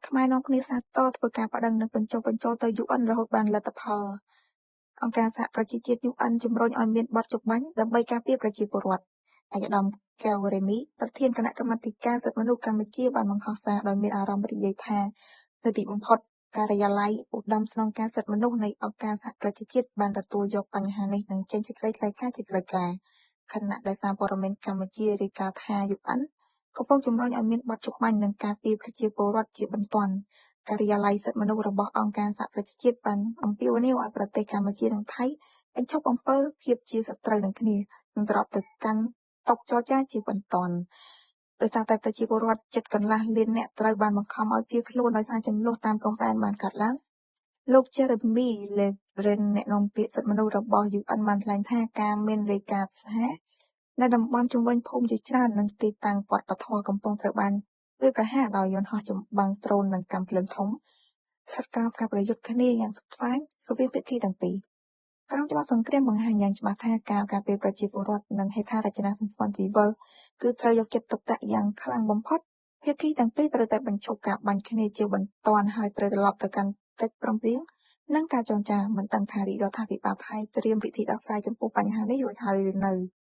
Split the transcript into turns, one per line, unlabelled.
ខ្មែរនាំគ្នាសាទរធ្វើការបដិងនិងបញ្ចុះបញ្ចូលទៅ UN រហូតបានលទ្ធផលអង្គការសហប្រជាជាតិ UN ជំរុញឲ្យមានបទចុះបាញ់ដើម្បីការពារប្រជាពលរដ្ឋឯកឧត្តមកែវ រ៉េមី ប្រធានគណៈកម្មាធិការសិទ្ធិមនុស្សកម្ពុជាបានបង្ហោះសារដោយមានអារម្មណ៍រីករាយថានៅទីបំផុតការិយាល័យឧត្តមស្នងការសិទ្ធិមនុស្សនៃអង្គការសហប្រជាជាតិបានទទួលយកបញ្ហានេះនិងចេញសេចក្តីថ្លែងការណ៍ជាផ្លូវការខណៈដែលសារព័ត៌មានកម្ពុជារាយការណ៍ថា UN កំពុងជំរុញឲ្យមានបទចុះបាញ់និងការពារប្រជាពលរដ្ឋជាបន្ទាន់ការិយាល័យសិទ្ធិមនុស្សរបស់អង្គការសហប្រជាជាតិបានអំពាវនាវឲ្យប្រទេសកម្ពុជានិងថៃបញ្ឈប់អំពើភាពជាសត្រូវនឹងគ្នានិងត្រឡប់ទៅកាន់តុចរចាជាបន្ទាន់ដោយសារតែប្រជាពលរដ្ឋជិតកន្លះលានអ្នកត្រូវបានបង្ខំឲ្យភៀសខ្លួនដោយសារចំនួនតាមព្រំដែនបានកើតឡើងលោក Jeremy Levin អ្នកនាំពាក្យសិទ្ធិមនុស្សរបស់ UN បានថ្លែងថាការមានរាយការណ៍ថានៅតំបន់ជុំវិញភូមិជាច្រើននិងទីតាំងវត្តពធកំពុងត្រូវបានវាយប្រហារដោយយន្តហោះចម្បាំងដ្រូននិងកាំភ្លើងធំស្ថិតក្រោមការប្រយុទ្ធគ្នាយ៉ាងស្វិតស្វាញរវាងភាគីទាំងពីរក្រមច្បាប់សង្គ្រាមបង្ហាញយ៉ាងច្បាស់ថាការការពារប្រជាពលរដ្ឋនិងហេដ្ឋារចនាសម្ព័ន្ធស៊ីវិលគឺត្រូវយកចិត្តទុកដាក់យ៉ាងខ្លាំងបំផុតភាគីទាំងពីរត្រូវតែបញ្ឈប់ការបាញ់គ្នាជាបន្ទាន់ហើយត្រូវត្រឡប់ទៅកាន់កិច្ចព្រមព្រៀងនិងការចរចាមិនដឹងថារាជរដ្ឋាភិបាលថៃត្រៀមវិធីដោះស្រាយចំពោះបញ្ហានេះរួចហើយឬនៅ